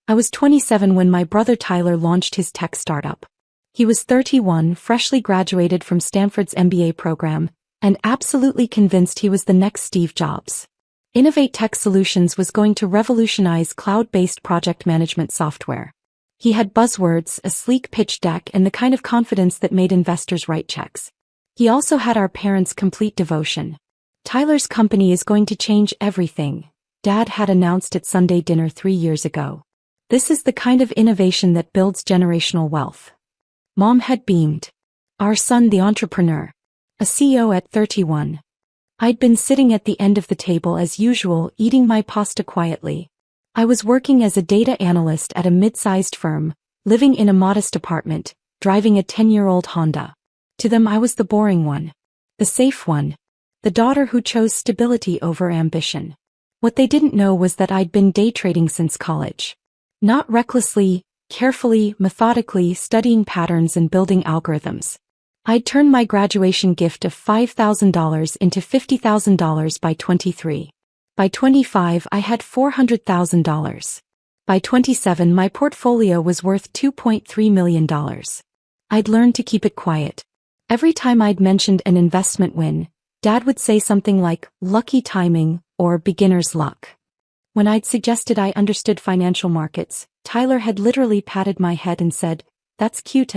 I was 27 when my brother Tyler launched his tech startup. He was 31, freshly graduated from Stanford's MBA program, and absolutely convinced he was the next Steve Jobs. InnovateTech Solutions was going to revolutionize cloud-based project management software. He had buzzwords, a sleek pitch deck, and the kind of confidence that made investors write checks. He also had our parents' complete devotion. Tyler's company is going to change everything, Dad had announced at Sunday dinner 3 years ago. This is the kind of innovation that builds generational wealth. Mom had beamed. Our son, the entrepreneur. A CEO at 31. I'd been sitting at the end of the table as usual, eating my pasta quietly. I was working as a data analyst at a mid-sized firm, living in a modest apartment, driving a 10-year-old Honda. To them I was the boring one. The safe one. The daughter who chose stability over ambition. What they didn't know was that I'd been day trading since college. Not recklessly, carefully, methodically studying patterns and building algorithms. I'd turned my graduation gift of $5,000 into $50,000 by 23. By 25 I had $400,000. By 27 my portfolio was worth $2.3 million. I'd learned to keep it quiet. Every time I'd mentioned an investment win, Dad would say something like, lucky timing, or beginner's luck. When I'd suggested I understood financial markets, Tyler had literally patted my head and said, that's cute,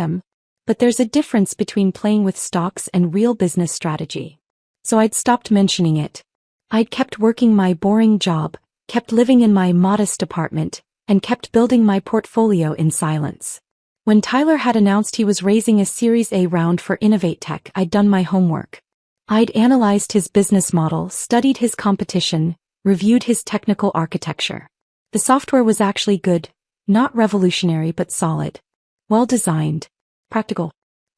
but there's a difference between playing with stocks and real business strategy. So I'd stopped mentioning it. I'd kept working my boring job, kept living in my modest apartment, and kept building my portfolio in silence. When Tyler had announced he was raising a Series A round for InnovateTech, I'd done my homework. I'd analyzed his business model, studied his competition, reviewed his technical architecture. The software was actually good, not revolutionary but solid. Well-designed. Practical.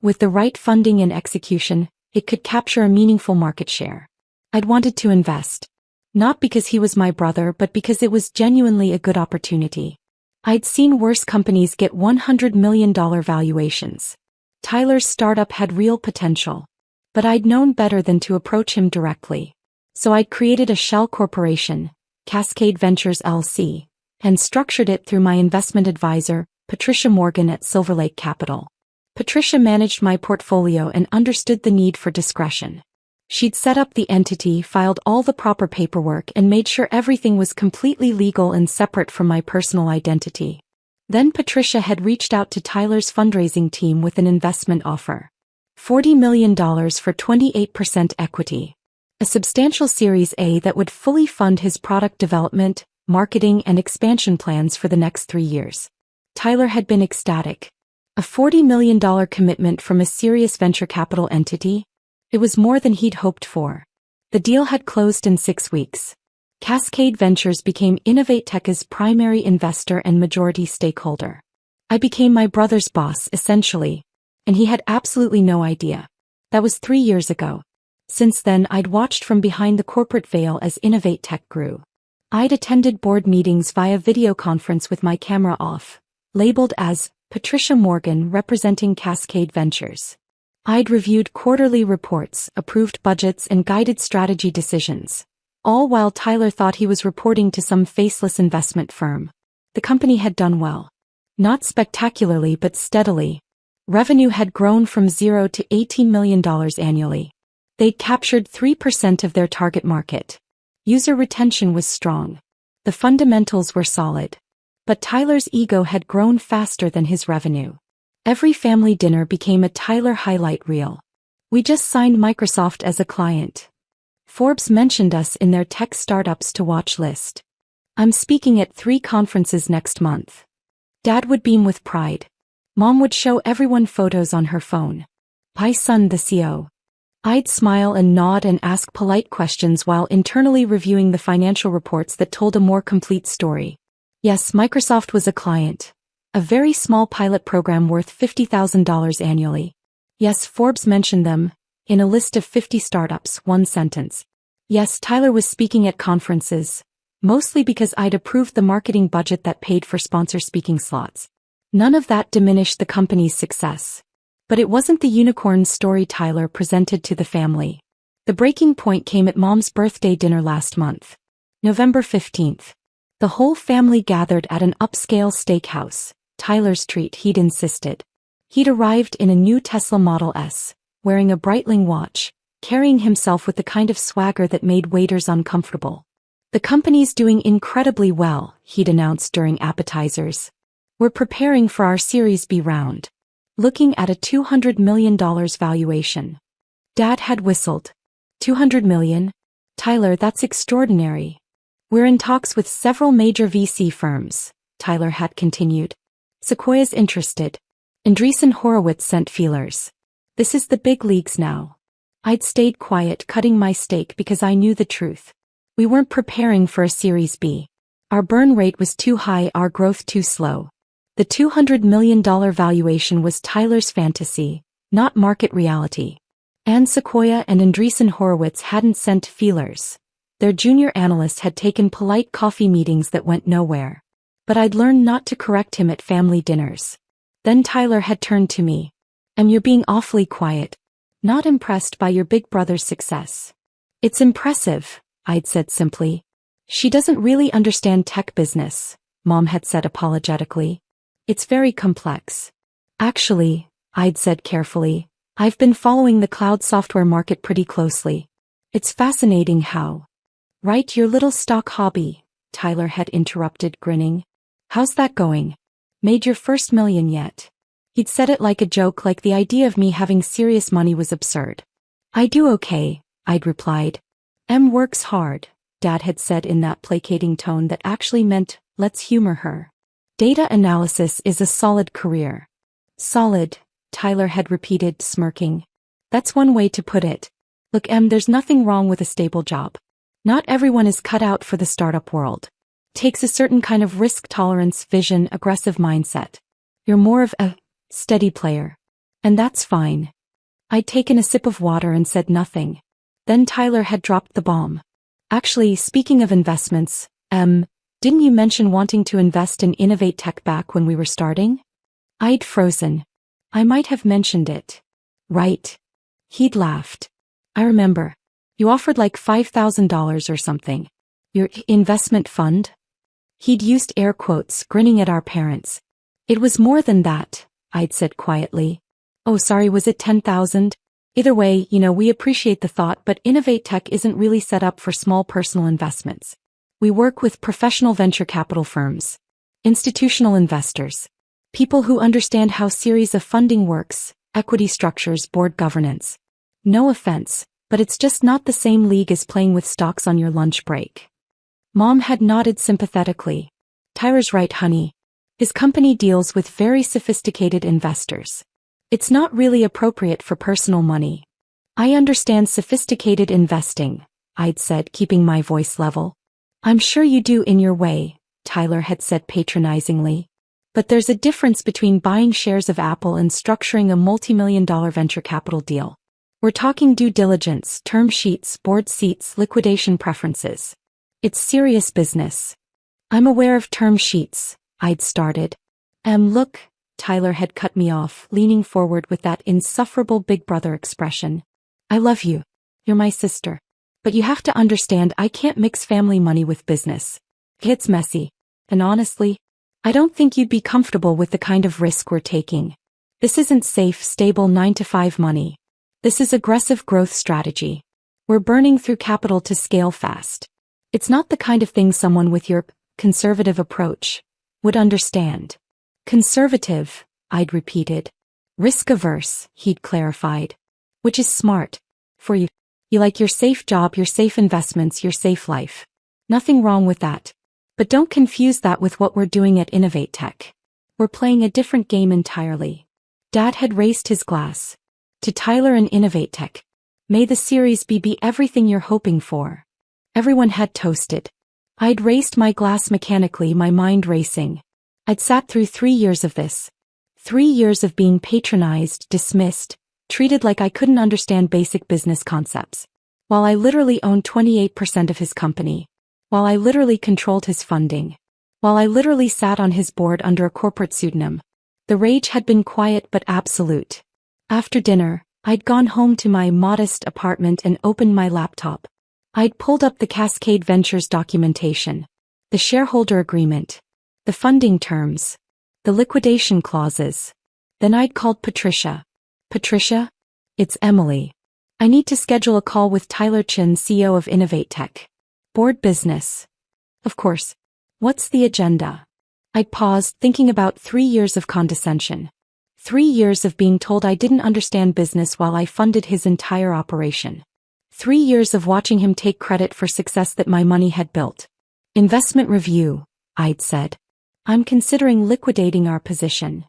With the right funding and execution, it could capture a meaningful market share. I'd wanted to invest. Not because he was my brother but because it was genuinely a good opportunity. I'd seen worse companies get $100 million valuations. Tyler's startup had real potential. But I'd known better than to approach him directly. So I'd created a shell corporation, Cascade Ventures LC, and structured it through my investment advisor, Patricia Morgan at Silver Lake Capital. Patricia managed my portfolio and understood the need for discretion. She'd set up the entity, filed all the proper paperwork, and made sure everything was completely legal and separate from my personal identity. Then Patricia had reached out to Tyler's fundraising team with an investment offer. $40 million for 28% equity. A substantial Series A that would fully fund his product development, marketing, and expansion plans for the next 3 years. Tyler had been ecstatic. A $40 million commitment from a serious venture capital entity? It was more than he'd hoped for. The deal had closed in 6 weeks. Cascade Ventures became InnovateTech's primary investor and majority stakeholder. I became my brother's boss, essentially. And he had absolutely no idea. That was 3 years ago. Since then I'd watched from behind the corporate veil as InnovateTech grew. I'd attended board meetings via video conference with my camera off, labeled as Patricia Morgan representing Cascade Ventures. I'd reviewed quarterly reports, approved budgets, and guided strategy decisions, all while Tyler thought he was reporting to some faceless investment firm. The company had done well. Not spectacularly but steadily. Revenue had grown from $0 to $18 million annually. They'd captured 3% of their target market. User retention was strong. The fundamentals were solid. But Tyler's ego had grown faster than his revenue. Every family dinner became a Tyler highlight reel. We just signed Microsoft as a client. Forbes mentioned us in their tech startups to watch list. I'm speaking at 3 conferences next month. Dad would beam with pride. Mom would show everyone photos on her phone. Hi son, the CEO. I'd smile and nod and ask polite questions while internally reviewing the financial reports that told a more complete story. Yes, Microsoft was a client. A very small pilot program worth $50,000 annually. Yes, Forbes mentioned them, in a list of 50 startups, 1 sentence. Yes, Tyler was speaking at conferences, mostly because I'd approved the marketing budget that paid for sponsor speaking slots. None of that diminished the company's success. But it wasn't the unicorn story Tyler presented to the family. The breaking point came at Mom's birthday dinner last month. November 15th. The whole family gathered at an upscale steakhouse, Tyler's treat, he'd insisted. He'd arrived in a new Tesla Model S, wearing a Breitling watch, carrying himself with the kind of swagger that made waiters uncomfortable. The company's doing incredibly well, he'd announced during appetizers. We're preparing for our Series B round. Looking at a $200 million valuation. Dad had whistled. $200 million? Tyler, that's extraordinary. We're in talks with several major VC firms, Tyler had continued. Sequoia's interested. Andreessen Horowitz sent feelers. This is the big leagues now. I'd stayed quiet cutting my steak because I knew the truth. We weren't preparing for a Series B. Our burn rate was too high, our growth too slow. The $200 million valuation was Tyler's fantasy, not market reality. And Sequoia and Andreessen Horowitz hadn't sent feelers. Their junior analyst had taken polite coffee meetings that went nowhere. But I'd learned not to correct him at family dinners. Then Tyler had turned to me. You're being awfully quiet. Not impressed by your big brother's success. It's impressive, I'd said simply. She doesn't really understand tech business, Mom had said apologetically. It's very complex. Actually, I'd said carefully, I've been following the cloud software market pretty closely. It's fascinating how. Right, your little stock hobby, Tyler had interrupted, grinning. How's that going? Made your first million yet? He'd said it like a joke, like the idea of me having serious money was absurd. I do okay, I'd replied. Em works hard, Dad had said in that placating tone that actually meant, let's humor her. Data analysis is a solid career. Solid, Tyler had repeated, smirking. That's one way to put it. Look, Em, there's nothing wrong with a stable job. Not everyone is cut out for the startup world. Takes a certain kind of risk tolerance, vision, aggressive mindset. You're more of a steady player. And that's fine. I'd taken a sip of water and said nothing. Then Tyler had dropped the bomb. Actually, speaking of investments, didn't you mention wanting to invest in InnovateTech back when we were starting? I'd frozen. I might have mentioned it. Right. He'd laughed. I remember. You offered like $5,000 or something. Your investment fund? He'd used air quotes, grinning at our parents. It was more than that, I'd said quietly. Oh, sorry, was it 10,000? Either way, we appreciate the thought, but InnovateTech isn't really set up for small personal investments. We work with professional venture capital firms, institutional investors, people who understand how series of funding works, equity structures, board governance. No offense, but it's just not the same league as playing with stocks on your lunch break. Mom had nodded sympathetically. Tyler's right, honey. His company deals with very sophisticated investors. It's not really appropriate for personal money. I understand sophisticated investing, I'd said, keeping my voice level. I'm sure you do in your way, Tyler had said patronizingly. But there's a difference between buying shares of Apple and structuring a multi-million-dollar venture capital deal. We're talking due diligence, term sheets, board seats, liquidation preferences. It's serious business. I'm aware of term sheets, I'd started. Look, Tyler had cut me off, leaning forward with that insufferable big brother expression. I love you. You're my sister. But you have to understand, I can't mix family money with business. It's messy. And honestly, I don't think you'd be comfortable with the kind of risk we're taking. This isn't safe, stable 9-to-5 money. This is aggressive growth strategy. We're burning through capital to scale fast. It's not the kind of thing someone with your conservative approach would understand. Conservative, I'd repeated. Risk-averse, he'd clarified. Which is smart. For you. You like your safe job, your safe investments, your safe life. Nothing wrong with that. But don't confuse that with what we're doing at InnovateTech. We're playing a different game entirely. Dad had raised his glass. To Tyler and InnovateTech. May the Series B be everything you're hoping for. Everyone had toasted. I'd raised my glass mechanically, my mind racing. I'd sat through 3 years of this. 3 years of being patronized, dismissed, treated like I couldn't understand basic business concepts. While I literally owned 28% of his company. While I literally controlled his funding. While I literally sat on his board under a corporate pseudonym. The rage had been quiet but absolute. After dinner, I'd gone home to my modest apartment and opened my laptop. I'd pulled up the Cascade Ventures documentation. The shareholder agreement. The funding terms. The liquidation clauses. Then I'd called Patricia. Patricia? It's Emily. I need to schedule a call with Tyler Chin, CEO of InnovateTech. Board business. Of course. What's the agenda? I paused, thinking about 3 years of condescension. 3 years of being told I didn't understand business while I funded his entire operation. 3 years of watching him take credit for success that my money had built. Investment review, I'd said. I'm considering liquidating our position.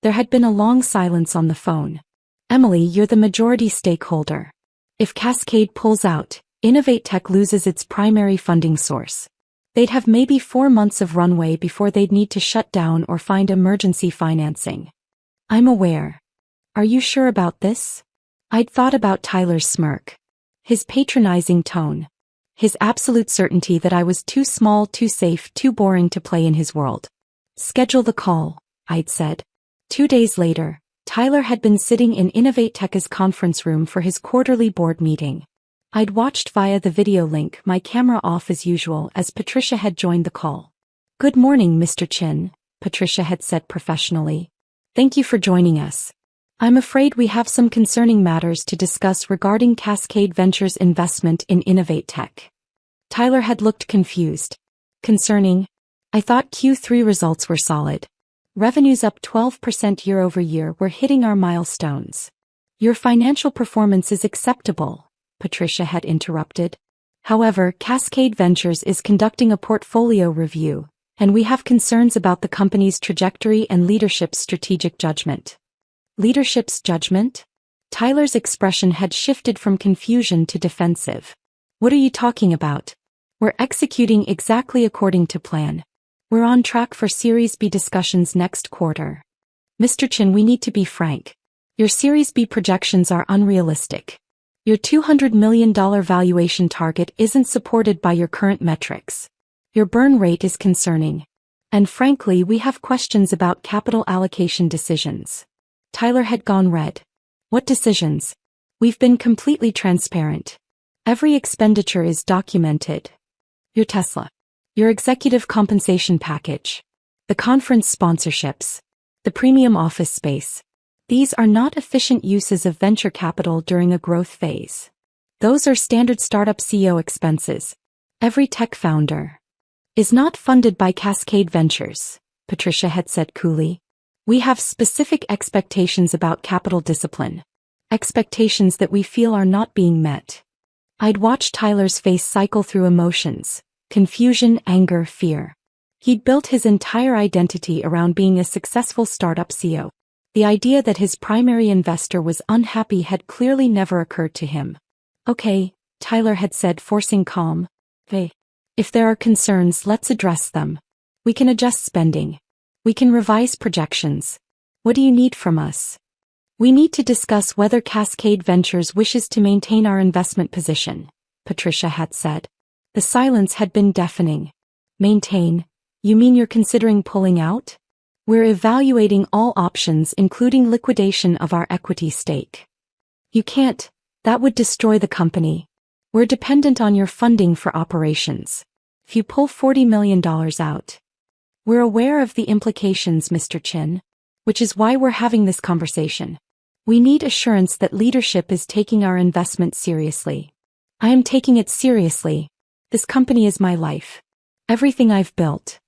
There had been a long silence on the phone. Emily, you're the majority stakeholder. If Cascade pulls out, InnovateTech loses its primary funding source. They'd have maybe 4 months of runway before they'd need to shut down or find emergency financing. I'm aware. Are you sure about this? I'd thought about Tyler's smirk. His patronizing tone. His absolute certainty that I was too small, too safe, too boring to play in his world. Schedule the call, I'd said. 2 days later, Tyler had been sitting in InnovateTech's conference room for his quarterly board meeting. I'd watched via the video link, my camera off as usual, as Patricia had joined the call. Good morning, Mr. Chin, Patricia had said professionally. Thank you for joining us. I'm afraid we have some concerning matters to discuss regarding Cascade Ventures' investment in InnovateTech. Tyler had looked confused. Concerning? I thought Q3 results were solid. Revenues up 12% year-over-year. We're hitting our milestones. Your financial performance is acceptable, Patricia had interrupted. However, Cascade Ventures is conducting a portfolio review, and we have concerns about the company's trajectory and leadership's strategic judgment. Leadership's judgment? Tyler's expression had shifted from confusion to defensive. What are you talking about? We're executing exactly according to plan. We're on track for Series B discussions next quarter. Mr. Chin, we need to be frank. Your Series B projections are unrealistic. Your $200 million valuation target isn't supported by your current metrics. Your burn rate is concerning. And frankly, we have questions about capital allocation decisions. Tyler had gone red. What decisions? We've been completely transparent. Every expenditure is documented. Your Tesla. Your executive compensation package. The conference sponsorships. The premium office space. These are not efficient uses of venture capital during a growth phase. Those are standard startup CEO expenses. Every tech founder is not funded by Cascade Ventures, Patricia had said coolly. We have specific expectations about capital discipline. Expectations that we feel are not being met. I'd watched Tyler's face cycle through emotions. Confusion, anger, fear. He'd built his entire identity around being a successful startup CEO. The idea that his primary investor was unhappy had clearly never occurred to him. Okay, Tyler had said, forcing calm. Hey. If there are concerns, let's address them. We can adjust spending. We can revise projections. What do you need from us? We need to discuss whether Cascade Ventures wishes to maintain our investment position, Patricia had said. The silence had been deafening. Maintain? You mean you're considering pulling out? We're evaluating all options, including liquidation of our equity stake. You can't. That would destroy the company. We're dependent on your funding for operations. If you pull $40 million out. We're aware of the implications, Mr. Chin. Which is why we're having this conversation. We need assurance that leadership is taking our investment seriously. I am taking it seriously. This company is my life. Everything I've built.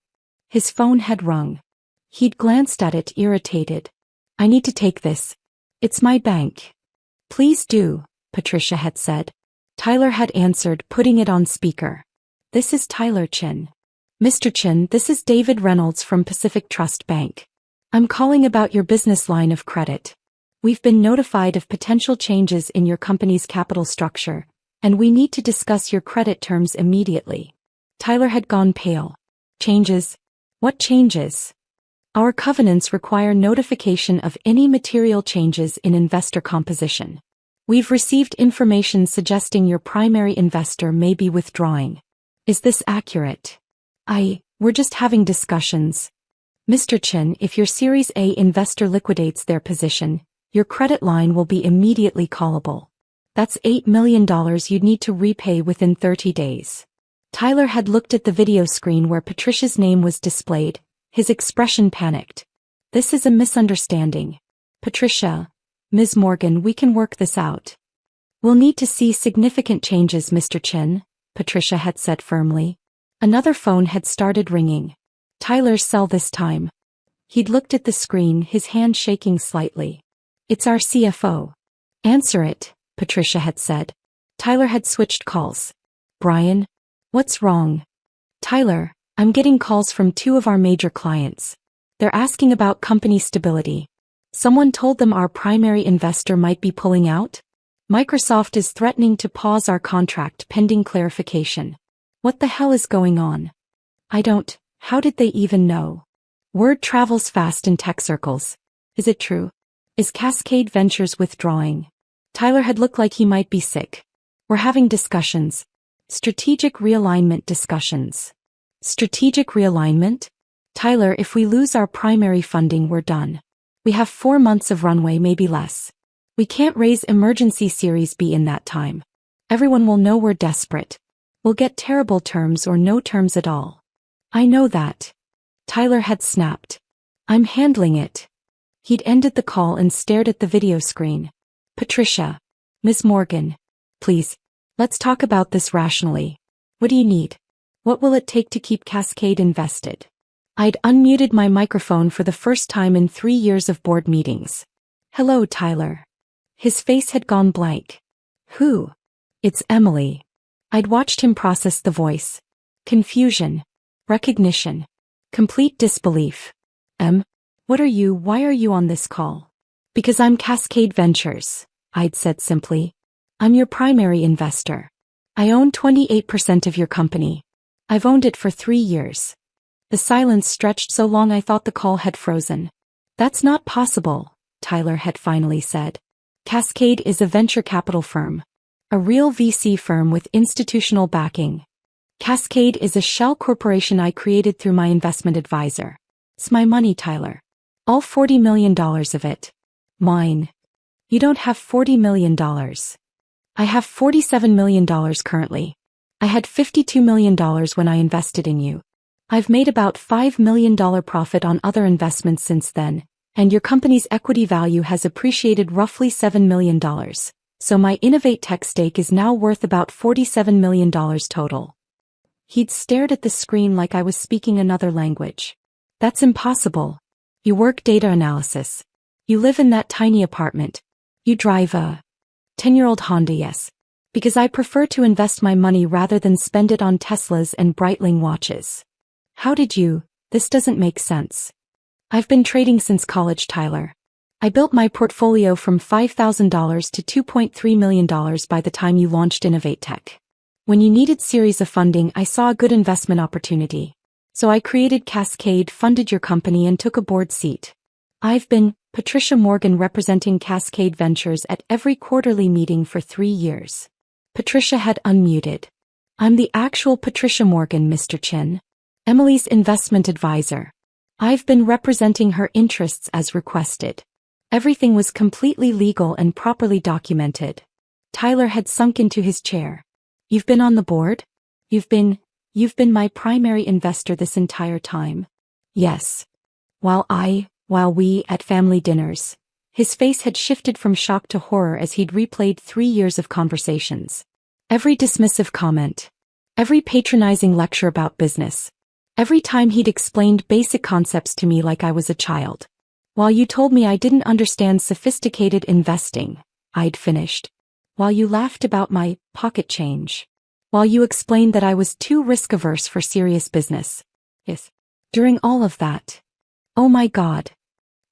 His phone had rung. He'd glanced at it, irritated. I need to take this. It's my bank. Please do, Patricia had said. Tyler had answered, putting it on speaker. This is Tyler Chin. Mr. Chin, this is David Reynolds from Pacific Trust Bank. I'm calling about your business line of credit. We've been notified of potential changes in your company's capital structure, and we need to discuss your credit terms immediately. Tyler had gone pale. Changes? What changes? Our covenants require notification of any material changes in investor composition. We've received information suggesting your primary investor may be withdrawing. Is this accurate? We're just having discussions. Mr. Chin, if your Series A investor liquidates their position, your credit line will be immediately callable. That's $8 million you'd need to repay within 30 days. Tyler had looked at the video screen where Patricia's name was displayed, his expression panicked. This is a misunderstanding. Patricia, Ms. Morgan, we can work this out. We'll need to see significant changes, Mr. Chen, Patricia had said firmly. Another phone had started ringing. Tyler's cell this time. He'd looked at the screen, his hand shaking slightly. It's our CFO. Answer it, Patricia had said. Tyler had switched calls. Brian? What's wrong? Tyler, I'm getting calls from 2 of our major clients. They're asking about company stability. Someone told them our primary investor might be pulling out. Microsoft is threatening to pause our contract pending clarification. What the hell is going on? How did they even know? Word travels fast in tech circles. Is it true? Is Cascade Ventures withdrawing? Tyler had looked like he might be sick. We're having discussions. Strategic realignment discussions. Strategic realignment? Tyler, if we lose our primary funding, we're done. We have 4 months of runway, maybe less. We can't raise emergency Series B in that time. Everyone will know we're desperate. We'll get terrible terms or no terms at all. I know that. Tyler had snapped. I'm handling it. He'd ended the call and stared at the video screen. Patricia. Ms. Morgan. Please. Let's talk about this rationally. What do you need? What will it take to keep Cascade invested? I'd unmuted my microphone for the first time in 3 years of board meetings. Hello, Tyler. His face had gone blank. Who? It's Emily. I'd watched him process the voice. Confusion. Recognition. Complete disbelief. Why are you on this call? Because I'm Cascade Ventures, I'd said simply. I'm your primary investor. I own 28% of your company. I've owned it for 3 years. The silence stretched so long I thought the call had frozen. That's not possible, Tyler had finally said. Cascade is a venture capital firm. A real VC firm with institutional backing. Cascade is a shell corporation I created through my investment advisor. It's my money, Tyler. All $40 million of it. Mine. You don't have $40 million. I have $47 million currently. I had $52 million when I invested in you. I've made about $5 million profit on other investments since then, and your company's equity value has appreciated roughly $7 million. So my InnovateTech stake is now worth about $47 million total. He'd stared at the screen like I was speaking another language. That's impossible. You work data analysis. You live in that tiny apartment. You drive a 10-year-old Honda, yes. Because I prefer to invest my money rather than spend it on Teslas and Breitling watches. How did you? This doesn't make sense. I've been trading since college, Tyler. I built my portfolio from $5,000 to $2.3 million by the time you launched InnovateTech. When you needed series of funding, I saw a good investment opportunity. So I created Cascade, funded your company, and took a board seat. I've been Patricia Morgan representing Cascade Ventures at every quarterly meeting for 3 years. Patricia had unmuted. I'm the actual Patricia Morgan, Mr. Chen. Emily's investment advisor. I've been representing her interests as requested. Everything was completely legal and properly documented. Tyler had sunk into his chair. You've been on the board? You've been my primary investor this entire time. Yes. While we at family dinners. His face had shifted from shock to horror as he'd replayed 3 years of conversations. Every dismissive comment. Every patronizing lecture about business. Every time he'd explained basic concepts to me like I was a child. While you told me I didn't understand sophisticated investing, I'd finished. While you laughed about my pocket change. While you explained that I was too risk-averse for serious business. Yes. During all of that. Oh my God.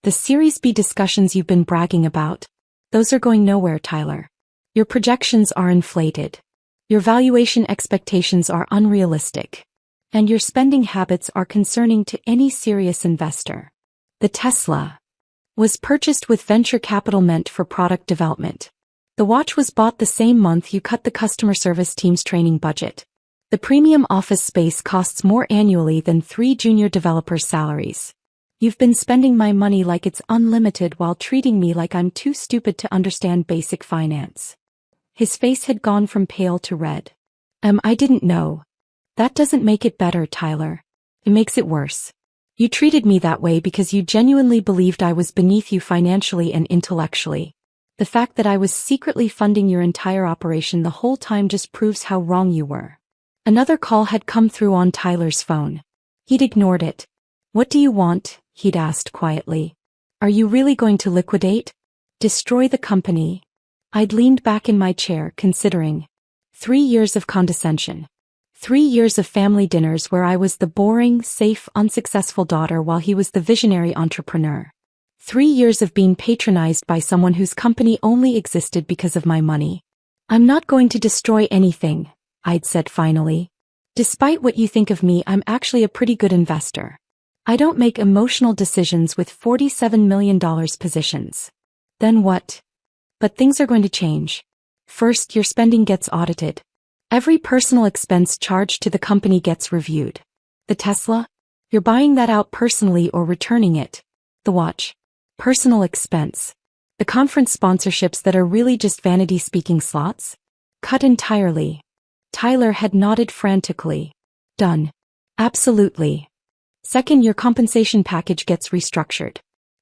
The Series B discussions you've been bragging about, those are going nowhere, Tyler. Your projections are inflated. Your valuation expectations are unrealistic. And your spending habits are concerning to any serious investor. The Tesla was purchased with venture capital meant for product development. The watch was bought the same month you cut the customer service team's training budget. The premium office space costs more annually than 3 junior developers' salaries. You've been spending my money like it's unlimited while treating me like I'm too stupid to understand basic finance. His face had gone from pale to red. I didn't know. That doesn't make it better, Tyler. It makes it worse. You treated me that way because you genuinely believed I was beneath you financially and intellectually. The fact that I was secretly funding your entire operation the whole time just proves how wrong you were. Another call had come through on Tyler's phone. He'd ignored it. What do you want? He'd asked quietly. Are you really going to liquidate? Destroy the company? I'd leaned back in my chair, considering. 3 years of condescension. 3 years of family dinners where I was the boring, safe, unsuccessful daughter while he was the visionary entrepreneur. 3 years of being patronized by someone whose company only existed because of my money. I'm not going to destroy anything, I'd said finally. Despite what you think of me, I'm actually a pretty good investor. I don't make emotional decisions with $47 million positions. Then what? But things are going to change. First, your spending gets audited. Every personal expense charged to the company gets reviewed. The Tesla? You're buying that out personally or returning it. The watch? Personal expense. The conference sponsorships that are really just vanity speaking slots? Cut entirely. Tyler had nodded frantically. Done. Absolutely. Second, your compensation package gets restructured.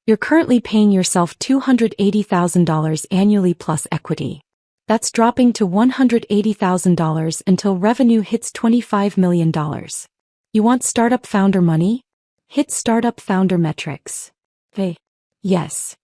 You're currently paying yourself $280,000 annually plus equity. That's dropping to $180,000 until revenue hits $25 million. You want startup founder money? Hit startup founder metrics. Hey. Yes.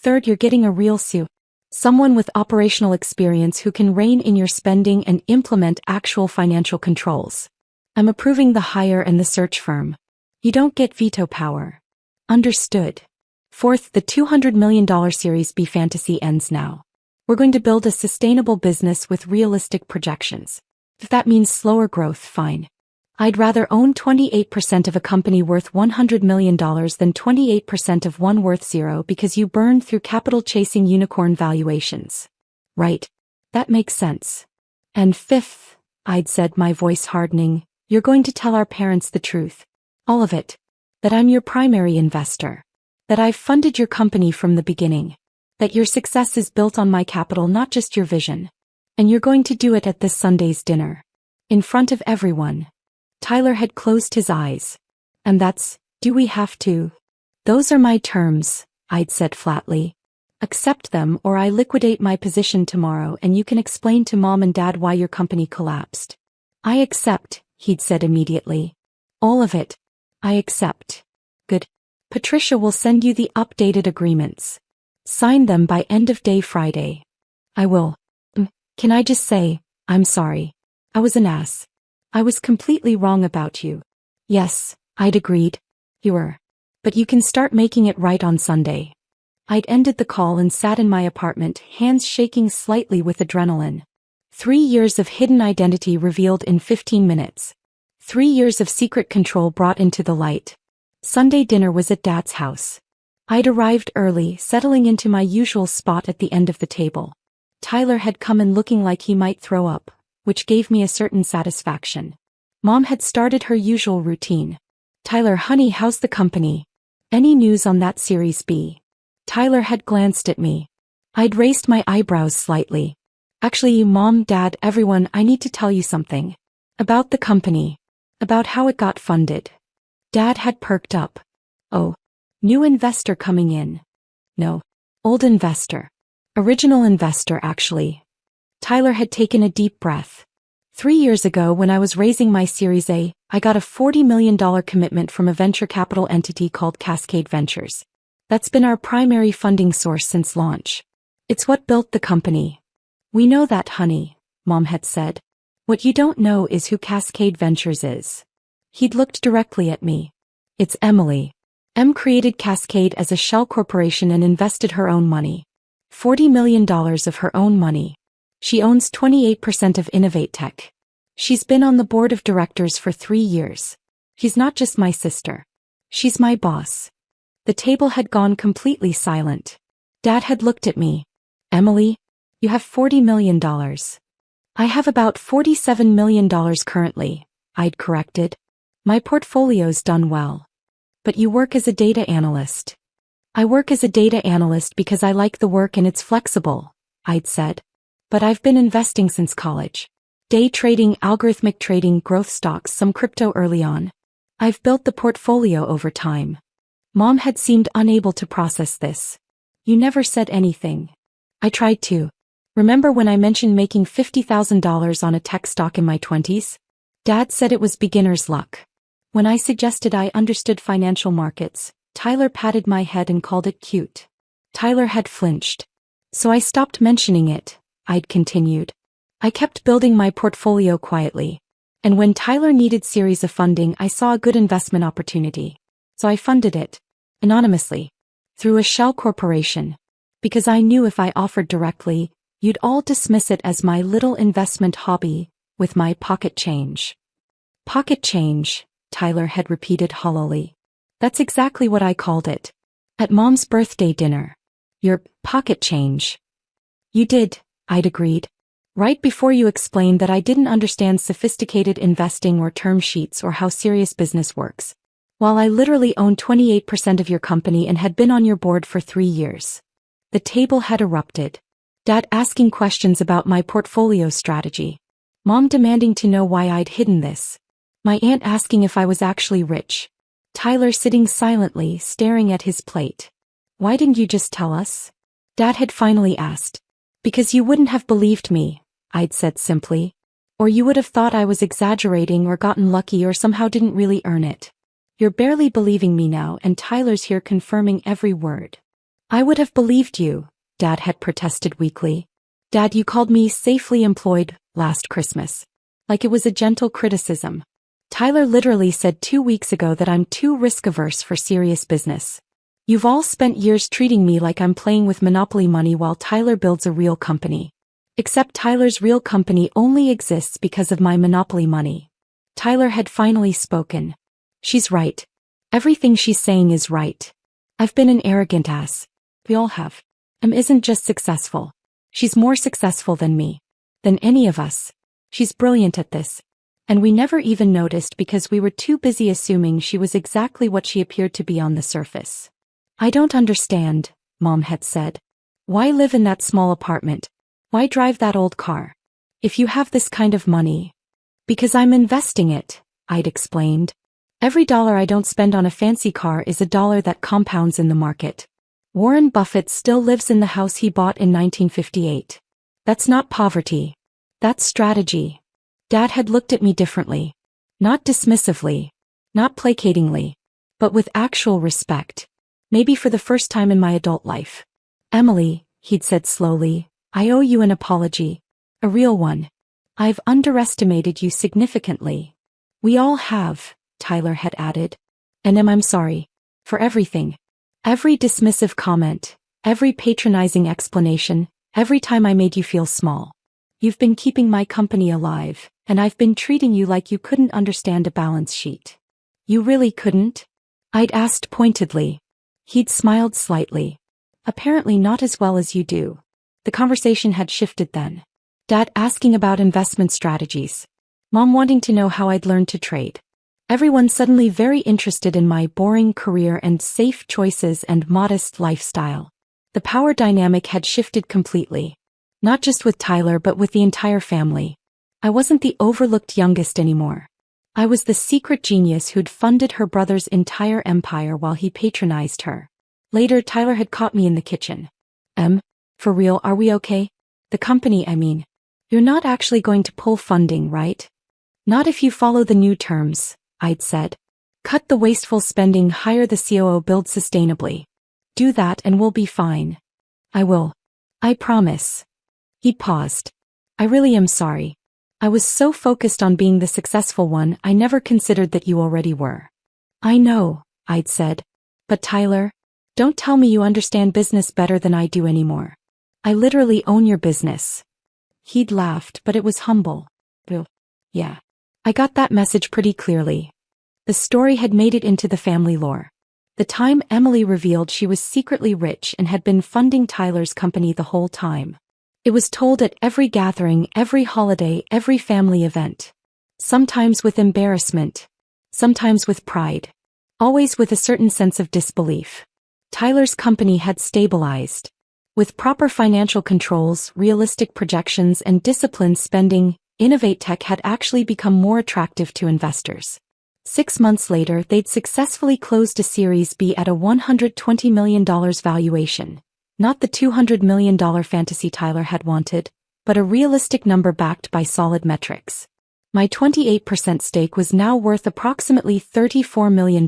Third, you're getting a real SEO. Someone with operational experience who can rein in your spending and implement actual financial controls. I'm approving the hire and the search firm. You don't get veto power. Understood. Fourth, the $200 million Series B fantasy ends now. We're going to build a sustainable business with realistic projections. If that means slower growth, fine. I'd rather own 28% of a company worth $100 million than 28% of one worth zero because you burned through capital chasing unicorn valuations. Right. That makes sense. And fifth, I'd said, my voice hardening, you're going to tell our parents the truth. All of it. That I'm your primary investor. That I've funded your company from the beginning. That your success is built on my capital, not just your vision. And you're going to do it at this Sunday's dinner. In front of everyone. Tyler had closed his eyes. And that's, do we have to? Those are my terms, I'd said flatly. Accept them or I liquidate my position tomorrow and you can explain to Mom and Dad why your company collapsed. I accept, he'd said immediately. All of it. I accept. Good. Patricia will send you the updated agreements. Sign them by end of day Friday. I will. Can I just say, I'm sorry. I was an ass. I was completely wrong about you. Yes, I'd agreed. You were. But you can start making it right on Sunday. I'd ended the call and sat in my apartment, hands shaking slightly with adrenaline. 3 years of hidden identity revealed in 15 minutes. 3 years of secret control brought into the light. Sunday dinner was at Dad's house. I'd arrived early, settling into my usual spot at the end of the table. Tyler had come in looking like he might throw up, which gave me a certain satisfaction. Mom had started her usual routine. Tyler, honey, how's the company? Any news on that Series B? Tyler had glanced at me. I'd raised my eyebrows slightly. Actually, Mom, Dad, everyone, I need to tell you something. About the company. About how it got funded. Dad had perked up. Oh. New investor coming in. No. Old investor. Original investor, actually. Tyler had taken a deep breath. 3 years ago when I was raising my Series A, I got a $40 million commitment from a venture capital entity called Cascade Ventures. That's been our primary funding source since launch. It's what built the company. We know that, honey, Mom had said. What you don't know is who Cascade Ventures is. He'd looked directly at me. It's Emily. Em created Cascade as a shell corporation and invested her own money. $40 million of her own money. She owns 28% of InnovateTech. She's been on the board of directors for 3 years. She's not just my sister. She's my boss. The table had gone completely silent. Dad had looked at me. Emily, you have $40 million. I have about $47 million currently, I'd corrected. My portfolio's done well. But you work as a data analyst. I work as a data analyst because I like the work and it's flexible, I'd said. But I've been investing since college. Day trading, algorithmic trading, growth stocks, some crypto early on. I've built the portfolio over time. Mom had seemed unable to process this. You never said anything. I tried to. Remember when I mentioned making $50,000 on a tech stock in my 20s? Dad said it was beginner's luck. When I suggested I understood financial markets, Tyler patted my head and called it cute. Tyler had flinched. So I stopped mentioning it, I'd continued. I kept building my portfolio quietly. And when Tyler needed series of funding, I saw a good investment opportunity. So I funded it. Anonymously. Through a shell corporation. Because I knew if I offered directly, you'd all dismiss it as my little investment hobby, with my pocket change. Pocket change, Tyler had repeated hollowly. That's exactly what I called it. At Mom's birthday dinner. Your pocket change. You did, I'd agreed. Right before you explained that I didn't understand sophisticated investing or term sheets or how serious business works. While I literally owned 28% of your company and had been on your board for 3 years. The table had erupted. Dad asking questions about my portfolio strategy. Mom demanding to know why I'd hidden this. My aunt asking if I was actually rich. Tyler sitting silently, staring at his plate. Why didn't you just tell us? Dad had finally asked. Because you wouldn't have believed me, I'd said simply. Or you would have thought I was exaggerating or gotten lucky or somehow didn't really earn it. You're barely believing me now, and Tyler's here confirming every word. I would have believed you, Dad had protested weakly. Dad, you called me safely employed last Christmas. Like it was a gentle criticism. Tyler literally said 2 weeks ago that I'm too risk-averse for serious business. You've all spent years treating me like I'm playing with monopoly money while Tyler builds a real company. Except Tyler's real company only exists because of my monopoly money. Tyler had finally spoken. She's right. Everything she's saying is right. I've been an arrogant ass. We all have. Isn't just successful. She's more successful than me. Than any of us. She's brilliant at this. And we never even noticed because we were too busy assuming she was exactly what she appeared to be on the surface. I don't understand, Mom had said. Why live in that small apartment? Why drive that old car? If you have this kind of money. Because I'm investing it, I'd explained. Every dollar I don't spend on a fancy car is a dollar that compounds in the market. Warren Buffett still lives in the house he bought in 1958. That's not poverty. That's strategy. Dad had looked at me differently. Not dismissively. Not placatingly. But with actual respect. Maybe for the first time in my adult life. Emily, he'd said slowly, I owe you an apology. A real one. I've underestimated you significantly. We all have, Tyler had added. And I'm sorry. For everything. Every dismissive comment. Every patronizing explanation. Every time I made you feel small. You've been keeping my company alive, and I've been treating you like you couldn't understand a balance sheet. You really couldn't? I'd asked pointedly. He'd smiled slightly. Apparently not as well as you do. The conversation had shifted then. Dad asking about investment strategies. Mom wanting to know how I'd learned to trade. Everyone suddenly very interested in my boring career and safe choices and modest lifestyle. The power dynamic had shifted completely. Not just with Tyler but with the entire family. I wasn't the overlooked youngest anymore. I was the secret genius who'd funded her brother's entire empire while he patronized her. Later, Tyler had caught me in the kitchen. For real, are we okay? The company, I mean. You're not actually going to pull funding, right? Not if you follow the new terms, I'd said. Cut the wasteful spending, hire the COO, build sustainably. Do that and we'll be fine. I will. I promise. He paused. I really am sorry. I was so focused on being the successful one, I never considered that you already were. I know, I'd said. But Tyler, don't tell me you understand business better than I do anymore. I literally own your business. He'd laughed, but it was humble. Yeah. I got that message pretty clearly. The story had made it into the family lore. The time Emily revealed she was secretly rich and had been funding Tyler's company the whole time. It was told at every gathering, every holiday, every family event. Sometimes with embarrassment. Sometimes with pride. Always with a certain sense of disbelief. Tyler's company had stabilized. With proper financial controls, realistic projections and disciplined spending, InnovateTech had actually become more attractive to investors. 6 months later, they'd successfully closed a Series B at a $120 million valuation. Not the $200 million fantasy Tyler had wanted, but a realistic number backed by solid metrics. My 28% stake was now worth approximately $34 million,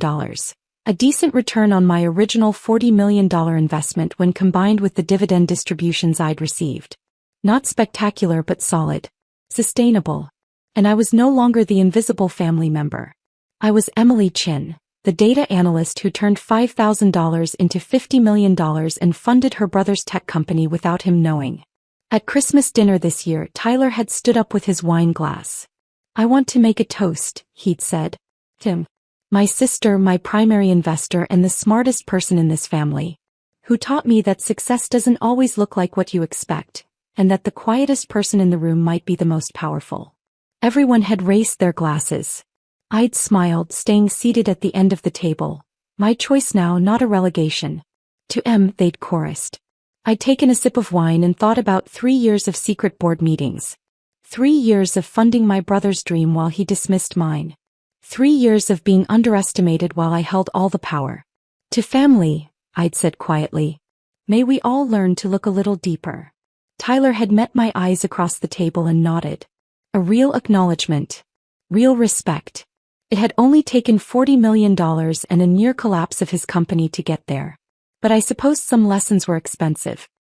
a decent return on my original $40 million investment when combined with the dividend distributions I'd received. Not spectacular but solid. Sustainable. And I was no longer the invisible family member. I was Emily Chin, the data analyst who turned $5,000 into $50 million and funded her brother's tech company without him knowing. At Christmas dinner this year, Tyler had stood up with his wine glass. "I want to make a toast," he'd said. "Tim. My sister, my primary investor and the smartest person in this family. Who taught me that success doesn't always look like what you expect, and that the quietest person in the room might be the most powerful." Everyone had raised their glasses. I'd smiled, staying seated at the end of the table. My choice now, not a relegation. "To M," they'd chorused. I'd taken a sip of wine and thought about 3 years of secret board meetings. 3 years of funding my brother's dream while he dismissed mine. 3 years of being underestimated while I held all the power. "To family," I'd said quietly. "May we all learn to look a little deeper." Tyler had met my eyes across the table and nodded. A real acknowledgement. Real respect. It had only taken $40 million and a near collapse of his company to get there. But I suppose some lessons were expensive.